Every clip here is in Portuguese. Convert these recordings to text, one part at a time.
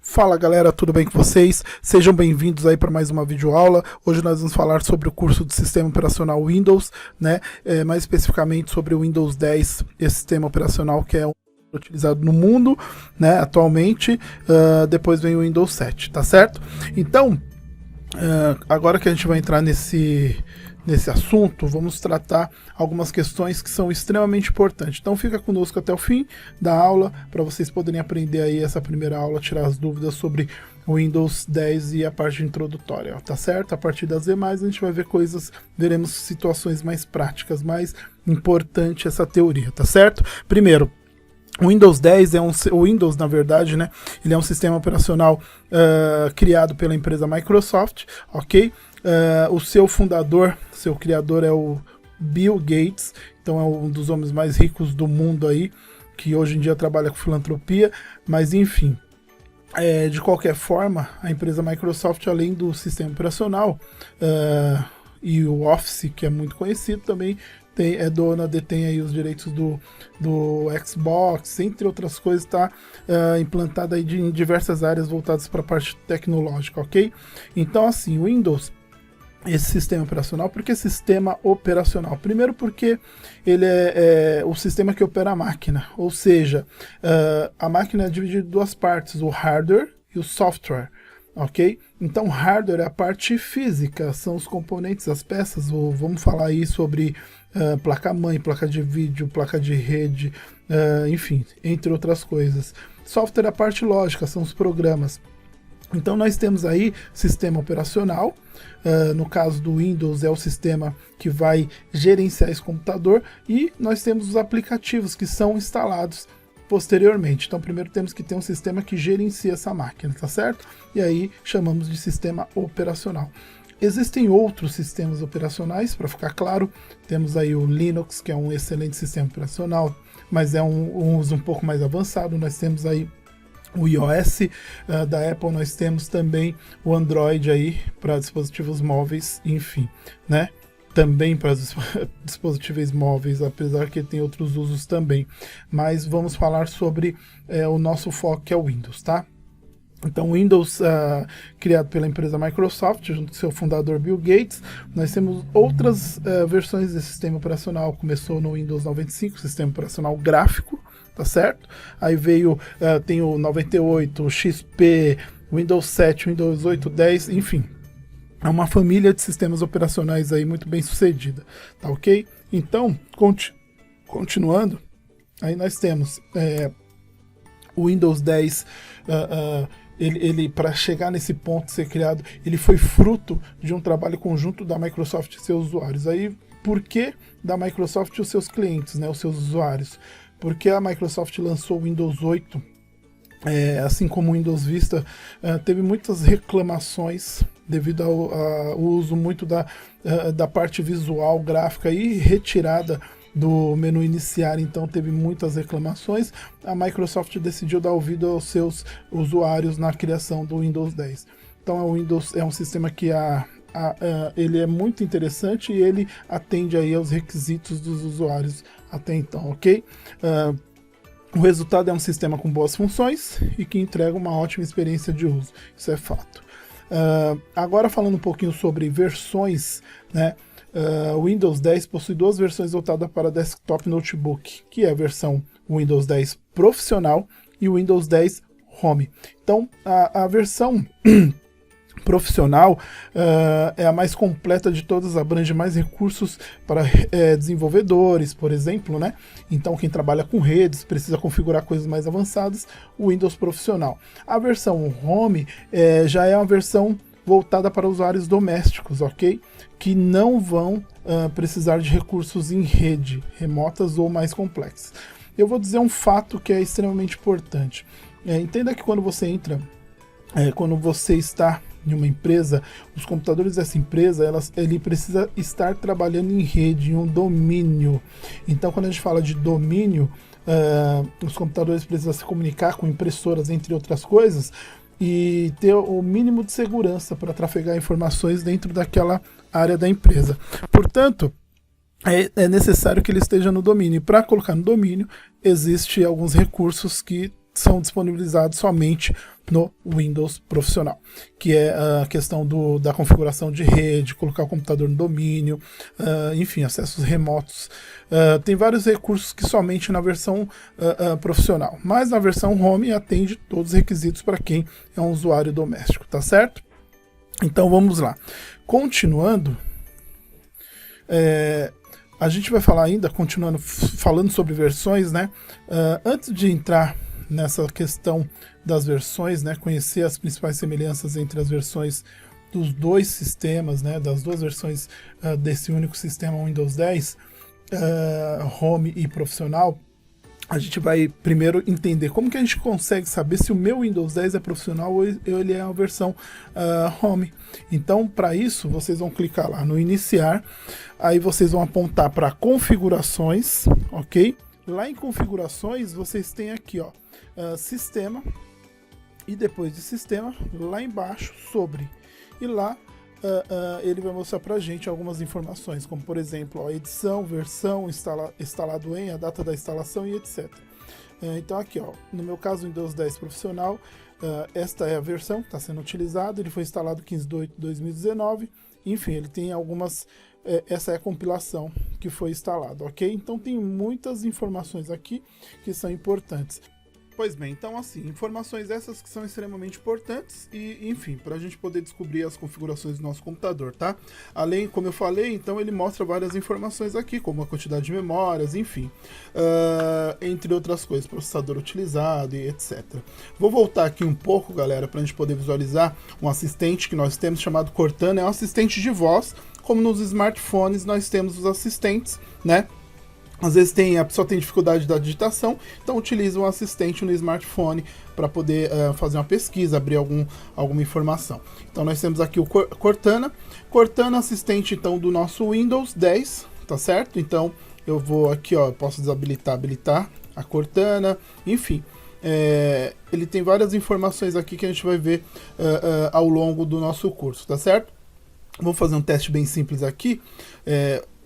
Fala galera, tudo bem com vocês? Sejam bem-vindos aí para mais uma videoaula. Hoje nós vamos falar sobre o curso do Sistema Operacional Windows, né? Mais especificamente sobre o Windows 10, esse sistema operacional que é utilizado no mundo, né, atualmente. Depois vem o Windows 7, tá certo? Então, agora que a gente vai entrar nesse assunto, vamos tratar algumas questões que são extremamente importantes. Então fica conosco até o fim da aula, para vocês poderem aprender aí essa primeira aula, tirar as dúvidas sobre o Windows 10 e a parte introdutória, tá certo? A partir das demais a gente vai ver veremos situações mais práticas, mais importante essa teoria, tá certo? Primeiro, o Windows 10 o Windows, na verdade, né? Ele é um sistema operacional criado pela empresa Microsoft, ok? O seu fundador, seu criador é o Bill Gates, então é um dos homens mais ricos do mundo aí, que hoje em dia trabalha com filantropia, mas enfim. De qualquer forma, a empresa Microsoft, além do sistema operacional e o Office, que é muito conhecido também, detém aí os direitos do Xbox, entre outras coisas, está implantada aí em diversas áreas voltadas para a parte tecnológica, ok? Então, assim, o Windows, esse sistema operacional, por que sistema operacional? Primeiro porque ele é o sistema que opera a máquina, ou seja, a máquina é dividida em duas partes, o hardware e o software. Ok? Então, hardware é a parte física, são os componentes, as peças, vamos falar aí sobre placa-mãe, placa de vídeo, placa de rede, enfim, entre outras coisas. Software é a parte lógica, são os programas. Então nós temos aí sistema operacional, no caso do Windows é o sistema que vai gerenciar esse computador, e nós temos os aplicativos que são instalados posteriormente. Então primeiro temos que ter um sistema que gerencia essa máquina, tá certo? E aí chamamos de sistema operacional. Existem outros sistemas operacionais, para ficar claro, temos aí o Linux, que é um excelente sistema operacional, mas é um uso um pouco mais avançado. Nós temos aí o iOS da Apple, nós temos também o Android aí para dispositivos móveis, enfim, né? Também para dispositivos móveis, apesar que tem outros usos também. Mas vamos falar sobre o nosso foco, que é o Windows, tá? Então, o Windows, criado pela empresa Microsoft, junto com seu fundador Bill Gates, nós temos outras versões desse sistema operacional. Começou no Windows 95, sistema operacional gráfico, tá certo? Aí tem o 98, o XP, Windows 7, Windows 8, 10, enfim. É uma família de sistemas operacionais aí muito bem sucedida, tá ok? Então, continuando, aí nós temos o Windows 10, ele para chegar nesse ponto de ser criado, ele foi fruto de um trabalho conjunto da Microsoft e seus usuários. Aí, por que da Microsoft e os seus clientes, né, os seus usuários? Porque a Microsoft lançou o Windows 8, assim como o Windows Vista, teve muitas reclamações devido ao uso muito da parte visual, gráfica e retirada do menu iniciar. Então teve muitas reclamações. A Microsoft decidiu dar ouvido aos seus usuários na criação do Windows 10. Então o Windows é um sistema que ele é muito interessante e ele atende aí aos requisitos dos usuários até então, ok? O resultado é um sistema com boas funções e que entrega uma ótima experiência de uso, isso é fato. Agora falando um pouquinho sobre versões, né? O Windows 10 possui duas versões voltadas para desktop notebook, que é a versão Windows 10 Profissional e o Windows 10 Home. Então, a versão profissional é a mais completa de todas, abrange mais recursos para desenvolvedores, por exemplo, né? Então quem trabalha com redes, precisa configurar coisas mais avançadas, o Windows profissional. A versão Home já é uma versão voltada para usuários domésticos, ok? Que não vão precisar de recursos em rede, remotas ou mais complexas. Eu vou dizer um fato que é extremamente importante. Entenda que quando você entra, quando você está em uma empresa, os computadores dessa empresa, ele precisa estar trabalhando em rede, em um domínio. Então, quando a gente fala de domínio, os computadores precisam se comunicar com impressoras, entre outras coisas, e ter o mínimo de segurança para trafegar informações dentro daquela área da empresa. Portanto, é necessário que ele esteja no domínio. E para colocar no domínio, existem alguns recursos que são disponibilizados somente no Windows profissional, que é a questão da configuração de rede, colocar o computador no domínio, enfim, acessos remotos. Tem vários recursos que somente na versão profissional, mas na versão home atende todos os requisitos para quem é um usuário doméstico, tá certo? Então vamos lá. Continuando, a gente vai falar ainda, continuando falando sobre versões, né? Antes de entrar nessa questão das versões, né? Conhecer as principais semelhanças entre as versões dos dois sistemas, né? Das duas versões desse único sistema Windows 10, Home e Profissional. A gente vai primeiro entender como que a gente consegue saber se o meu Windows 10 é profissional ou ele é a versão Home. Então, para isso, vocês vão clicar lá no Iniciar, aí vocês vão apontar para Configurações, ok? Lá em Configurações, vocês têm aqui, ó, Sistema, e depois de Sistema, lá embaixo, Sobre. E lá ele vai mostrar pra gente algumas informações, como por exemplo, ó, edição, versão, instalado em, a data da instalação e etc. Então aqui, ó, no meu caso, Windows 10 Profissional, esta é a versão que está sendo utilizada, ele foi instalado 15/8/2019, enfim, ele tem algumas, essa é a compilação que foi instalada, ok? Então tem muitas informações aqui que são importantes. Pois bem, então assim, informações essas que são extremamente importantes e, enfim, para a gente poder descobrir as configurações do nosso computador, tá? Além, como eu falei, então ele mostra várias informações aqui, como a quantidade de memórias, enfim, entre outras coisas, processador utilizado e etc. Vou voltar aqui um pouco, galera, para a gente poder visualizar um assistente que nós temos chamado Cortana, é um assistente de voz, como nos smartphones nós temos os assistentes, né? Às vezes a pessoa tem dificuldade da digitação, então utiliza um assistente no smartphone para poder fazer uma pesquisa, abrir alguma informação. Então nós temos aqui o Cortana. Cortana, assistente então do nosso Windows 10, tá certo? Então eu vou aqui, ó, posso desabilitar, habilitar a Cortana, enfim. Ele tem várias informações aqui que a gente vai ver ao longo do nosso curso, tá certo? Vamos fazer um teste bem simples aqui.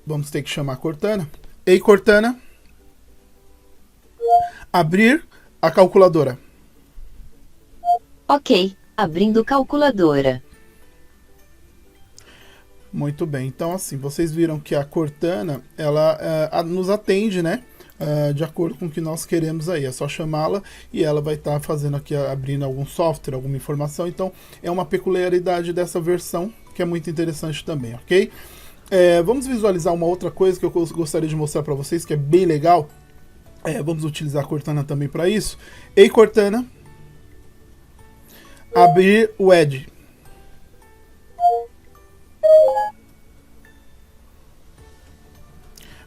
Vamos ter que chamar a Cortana. Ei, Cortana, abrir a calculadora. Ok, abrindo calculadora. Muito bem, então assim, vocês viram que a Cortana, ela nos atende, né, de acordo com o que nós queremos aí, é só chamá-la e ela vai estar fazendo aqui, abrindo algum software, alguma informação, então é uma peculiaridade dessa versão que é muito interessante também, ok? Vamos visualizar uma outra coisa que eu gostaria de mostrar para vocês, que é bem legal. Vamos utilizar a Cortana também para isso. Ei, Cortana, abrir o Edge.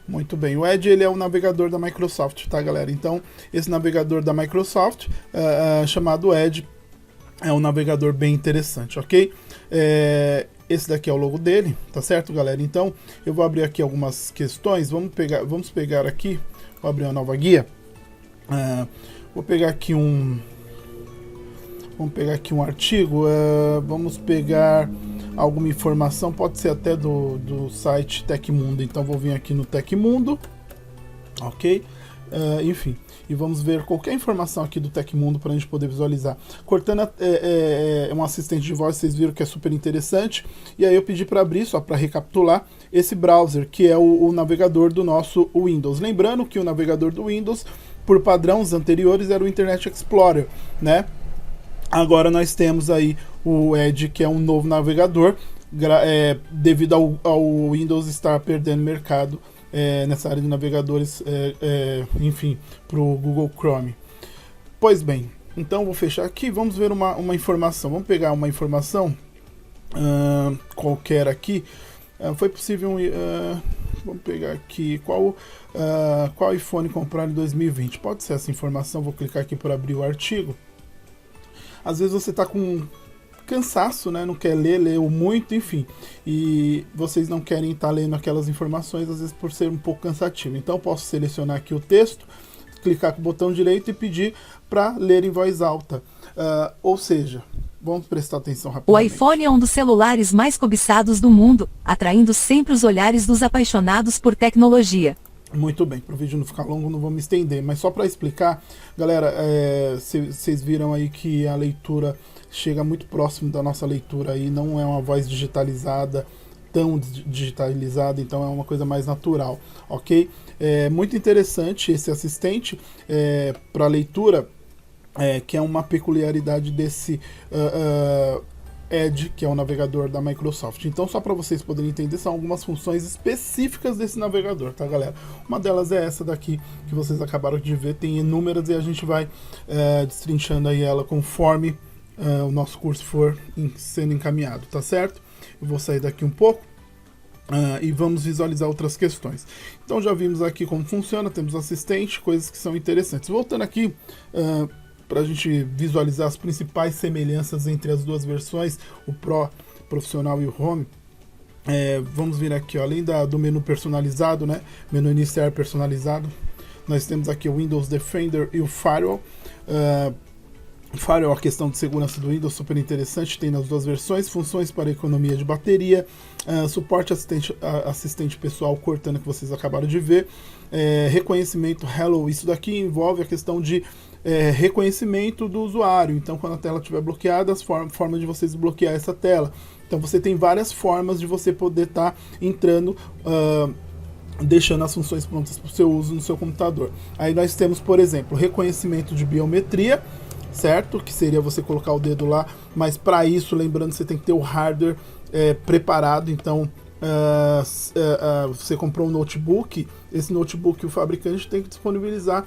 Muito bem, o Edge ele é um navegador da Microsoft, tá, galera? Então, esse navegador da Microsoft, chamado Edge, é um navegador bem interessante, ok? Esse daqui é o logo dele, tá certo, galera? Então, eu vou abrir aqui algumas questões. Vamos pegar aqui, vou abrir uma nova guia. Vou pegar aqui vamos pegar aqui um artigo. Vamos pegar alguma informação, pode ser até do site Tecmundo. Então, vou vir aqui no Tecmundo, ok? Enfim, e vamos ver qualquer informação aqui do Tecmundo para a gente poder visualizar. Cortana é um assistente de voz, vocês viram que é super interessante. E aí eu pedi para abrir, só para recapitular, esse browser, que é o navegador do nosso Windows. Lembrando que o navegador do Windows, por padrão, os anteriores era o Internet Explorer, né? Agora nós temos aí o Edge, que é um novo navegador, devido ao Windows estar perdendo mercado nessa área de navegadores, enfim, para o Google Chrome. Pois bem, então vou fechar aqui, vamos ver uma informação. Vamos pegar uma informação qualquer aqui. Foi possível, vamos pegar aqui, qual iPhone comprar em 2020? Pode ser essa informação, vou clicar aqui para abrir o artigo. Às vezes você está com cansaço, né? Não quer leu muito, enfim, e vocês não querem estar lendo aquelas informações, às vezes por ser um pouco cansativo. Então eu posso selecionar aqui o texto, clicar com o botão direito e pedir para ler em voz alta. Ou seja, Vamos prestar atenção O rapidamente. iPhone é um dos celulares mais cobiçados do mundo, atraindo sempre os olhares dos apaixonados por tecnologia. Muito bem, para o vídeo não ficar longo, não vou me estender, mas só para explicar, galera, vocês viram aí que a leitura chega muito próximo da nossa leitura aí, não é uma voz digitalizada, tão digitalizada, então é uma coisa mais natural, ok? É muito interessante esse assistente para leitura, que é uma peculiaridade desse Edge, que é o navegador da Microsoft. Então, só para vocês poderem entender, são algumas funções específicas desse navegador, tá, galera? Uma delas é essa daqui, que vocês acabaram de ver, tem inúmeras e a gente vai destrinchando aí ela conforme o nosso curso for sendo encaminhado, tá certo? Eu vou sair daqui um pouco e vamos visualizar outras questões. Então, já vimos aqui como funciona, temos assistente, coisas que são interessantes. Voltando aqui, para a gente visualizar as principais semelhanças entre as duas versões, o Pro Profissional e o Home, vamos vir aqui, ó, além do menu personalizado, né, menu iniciar personalizado, nós temos aqui o Windows Defender e o Firewall. Firewall, a questão de segurança do Windows, super interessante, tem nas duas versões, funções para economia de bateria, suporte assistente pessoal, Cortana, que vocês acabaram de ver, reconhecimento Hello, isso daqui envolve a questão de reconhecimento do usuário, então quando a tela estiver bloqueada, forma de você desbloquear essa tela. Então você tem várias formas de você poder estar entrando, deixando as funções prontas para o seu uso no seu computador. Aí nós temos, por exemplo, reconhecimento de biometria, certo? Que seria você colocar o dedo lá, mas para isso, lembrando, você tem que ter o hardware preparado. Então, você comprou um notebook, esse notebook, o fabricante tem que disponibilizar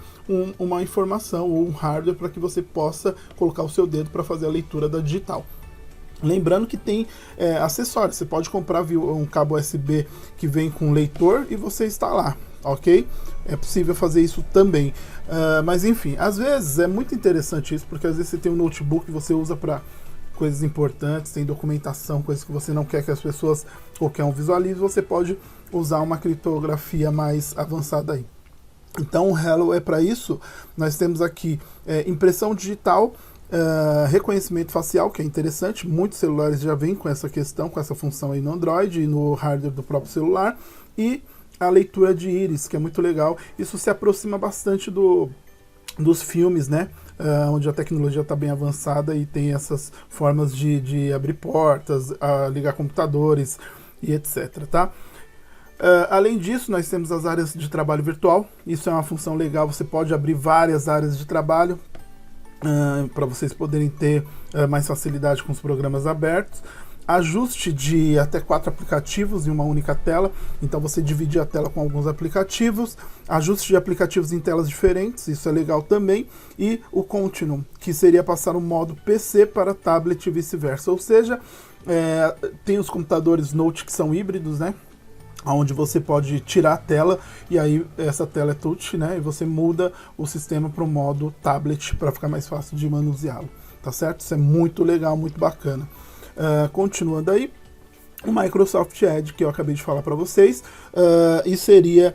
uma informação ou um hardware para que você possa colocar o seu dedo para fazer a leitura da digital. Lembrando que tem acessórios, você pode comprar um cabo USB que vem com leitor e você instalar, ok? É possível fazer isso também, mas enfim, às vezes é muito interessante isso, porque às vezes você tem um notebook que você usa para coisas importantes, tem documentação, coisas que você não quer que as pessoas, qualquer um visualize, você pode usar uma criptografia mais avançada aí. Então o Hello é para isso. Nós temos aqui impressão digital, reconhecimento facial, que é interessante, muitos celulares já vêm com essa questão, com essa função aí no Android e no hardware do próprio celular, e a leitura de íris, que é muito legal. Isso se aproxima bastante dos filmes, né? Onde a tecnologia está bem avançada e tem essas formas de abrir portas, ligar computadores e etc, tá? Além disso, nós temos as áreas de trabalho virtual. Isso é uma função legal, você pode abrir várias áreas de trabalho para vocês poderem ter mais facilidade com os programas abertos. Ajuste de até 4 aplicativos em uma única tela, então você dividir a tela com alguns aplicativos, ajuste de aplicativos em telas diferentes, isso é legal também, e o Continuum, que seria passar o modo PC para tablet e vice-versa, ou seja, tem os computadores Note que são híbridos, né, onde você pode tirar a tela e aí essa tela é touch, né, e você muda o sistema para o modo tablet para ficar mais fácil de manuseá-lo, tá certo? Isso é muito legal, muito bacana. Continuando aí, o Microsoft Edge, que eu acabei de falar para vocês, e seria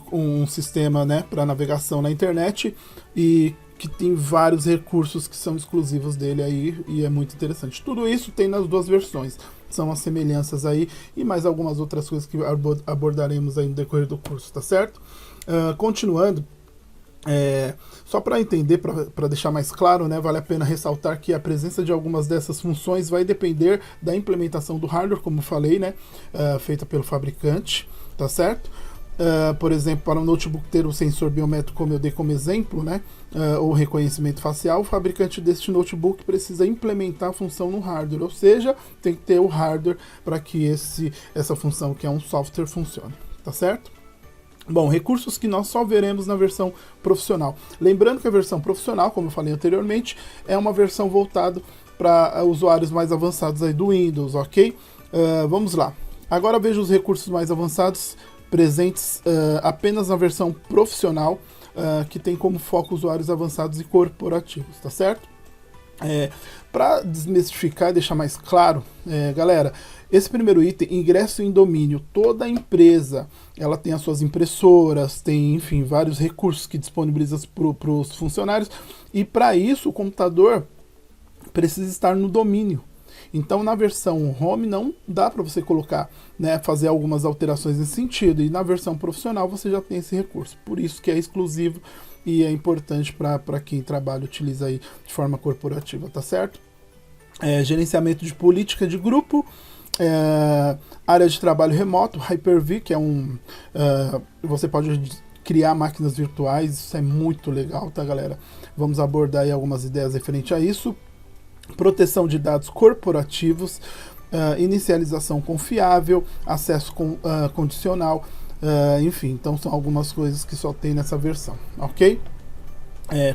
um sistema, né, para navegação na internet e que tem vários recursos que são exclusivos dele aí e é muito interessante. Tudo isso tem nas duas versões, são as semelhanças aí e mais algumas outras coisas que abordaremos aí no decorrer do curso, tá certo? Continuando, só para entender, para deixar mais claro, né, vale a pena ressaltar que a presença de algumas dessas funções vai depender da implementação do hardware, como falei, né, feita pelo fabricante, tá certo? Por exemplo, para um notebook ter o sensor biométrico, como eu dei como exemplo, né, ou reconhecimento facial, o fabricante deste notebook precisa implementar a função no hardware, ou seja, tem que ter o hardware para que essa função, que é um software, funcione, tá certo? Bom, recursos que nós só veremos na versão profissional. Lembrando que a versão profissional, como eu falei anteriormente, é uma versão voltada para usuários mais avançados aí do Windows, ok? Vamos lá. Agora veja os recursos mais avançados presentes apenas na versão profissional, que tem como foco usuários avançados e corporativos, tá certo? Para desmistificar e deixar mais claro, galera, esse primeiro item, ingresso em domínio, toda empresa, ela tem as suas impressoras, tem, enfim, vários recursos que disponibiliza para os funcionários, e para isso o computador precisa estar no domínio. Então, na versão home não dá para você colocar, né, fazer algumas alterações nesse sentido. E na versão profissional você já tem esse recurso. Por isso que é exclusivo e é importante para quem trabalha e utiliza aí de forma corporativa, tá certo? Gerenciamento de política de grupo, área de trabalho remoto, Hyper-V, que é você pode criar máquinas virtuais, isso é muito legal, tá, galera? Vamos abordar aí algumas ideias referente a isso. Proteção de dados corporativos, inicialização confiável, acesso condicional, enfim, então são algumas coisas que só tem nessa versão, ok?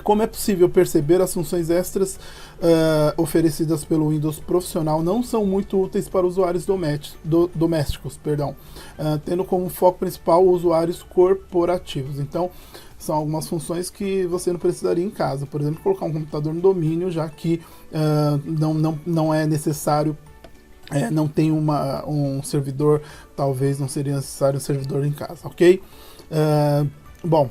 Como é possível perceber, as funções extras oferecidas pelo Windows Profissional não são muito úteis para usuários domésticos, tendo como foco principal usuários corporativos. Então, são algumas funções que você não precisaria em casa. Por exemplo, colocar um computador no domínio, já que não é necessário, não tem um servidor, talvez não seria necessário um servidor em casa, ok? Bom,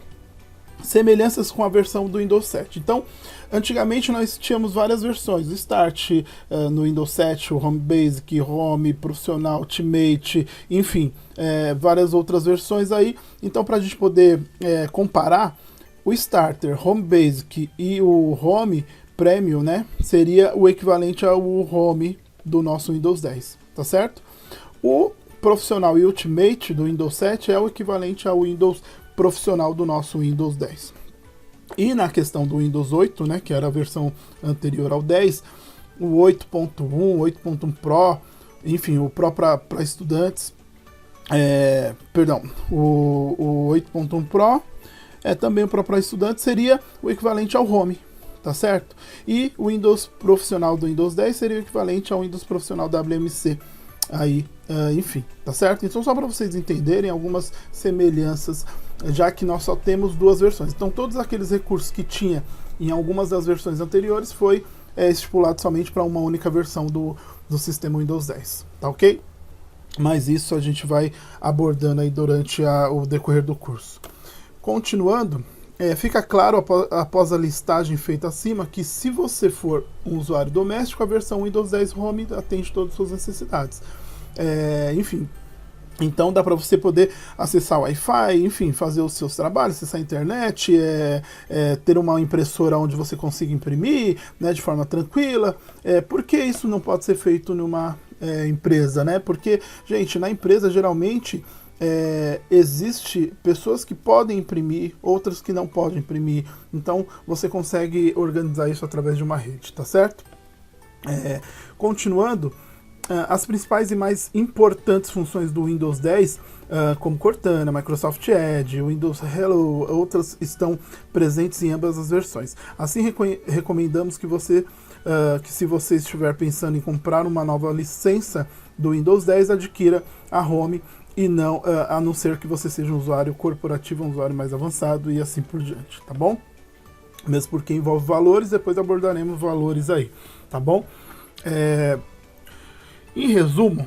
semelhanças com a versão do Windows 7. Então, antigamente nós tínhamos várias versões, o Start no Windows 7, o Home Basic, Home, Profissional, Ultimate, enfim, várias outras versões aí. Então, para a gente poder comparar, o Starter, Home Basic e o Home Premium, né, seria o equivalente ao Home do nosso Windows 10, tá certo? O Profissional e Ultimate do Windows 7 é o equivalente ao Windows Profissional do nosso Windows 10. E na questão do Windows 8, né, que era a versão anterior ao 10, o 8.1, 8.1 Pro, enfim, o Pro para estudantes, o 8.1 Pro, também o Pro para estudantes, seria o equivalente ao Home, tá certo? E o Windows Profissional do Windows 10 seria o equivalente ao Windows Profissional WMC, aí, enfim, tá certo? Então, só para vocês entenderem algumas semelhanças, já que nós só temos duas versões. Então, todos aqueles recursos que tinha em algumas das versões anteriores foi estipulado somente para uma única versão do sistema Windows 10, tá ok? Mas isso a gente vai abordando aí durante o decorrer do curso. Continuando, fica claro após a listagem feita acima que se você for um usuário doméstico, a versão Windows 10 Home atende todas as suas necessidades. Enfim, então dá para você poder acessar o Wi-Fi, enfim, fazer os seus trabalhos, acessar a internet, ter uma impressora onde você consiga imprimir, né, de forma tranquila. Por que isso não pode ser feito numa empresa, né? Porque, gente, na empresa geralmente existe pessoas que podem imprimir, outras que não podem imprimir. Então você consegue organizar isso através de uma rede, tá certo? Continuando, as principais e mais importantes funções do Windows 10, como Cortana, Microsoft Edge, Windows Hello, outras estão presentes em ambas as versões. Assim, recomendamos que se você estiver pensando em comprar uma nova licença do Windows 10, adquira a Home, e não, a não ser que você seja um usuário corporativo, um usuário mais avançado e assim por diante, tá bom? Mesmo porque envolve valores, depois abordaremos valores aí, tá bom? Em resumo,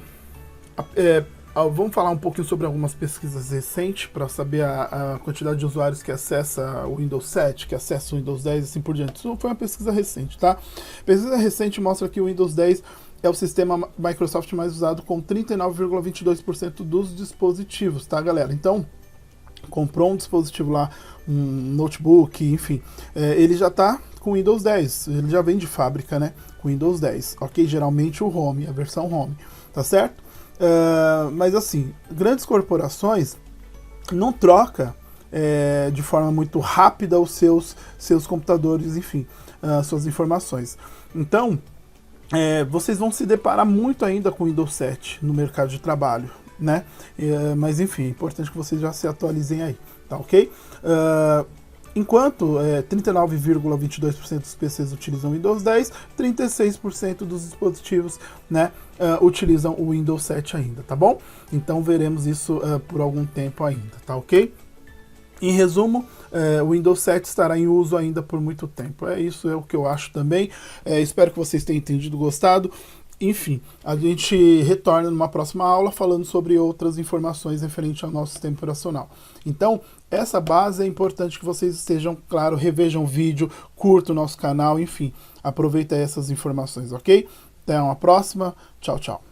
vamos falar um pouquinho sobre algumas pesquisas recentes para saber a quantidade de usuários que acessa o Windows 7, que acessa o Windows 10 e assim por diante. Isso foi uma pesquisa recente, tá? A pesquisa recente mostra que o Windows 10 é o sistema Microsoft mais usado com 39,22% dos dispositivos, tá, galera? Então, comprou um dispositivo lá, um notebook, enfim, ele já tá com Windows 10, ele já vem de fábrica, né, com Windows 10, ok? Geralmente o Home, a versão Home, tá certo? Mas assim, grandes corporações não trocam de forma muito rápida os seus computadores, enfim, suas informações. Então, vocês vão se deparar muito ainda com o Windows 7 no mercado de trabalho, né? Mas enfim, é importante que vocês já se atualizem aí, tá ok? Enquanto 39,22% dos PCs utilizam o Windows 10, 36% dos dispositivos, né, utilizam o Windows 7 ainda, tá bom? Então veremos isso por algum tempo ainda, tá ok? Em resumo, o Windows 7 estará em uso ainda por muito tempo. Isso é o que eu acho também. Espero que vocês tenham entendido, gostado. enfim, a gente retorna numa próxima aula falando sobre outras informações referentes ao nosso sistema operacional. Então, essa base é importante que vocês estejam, claro, revejam o vídeo, curtam o nosso canal, enfim, aproveita essas informações, ok? Até uma próxima, tchau, tchau.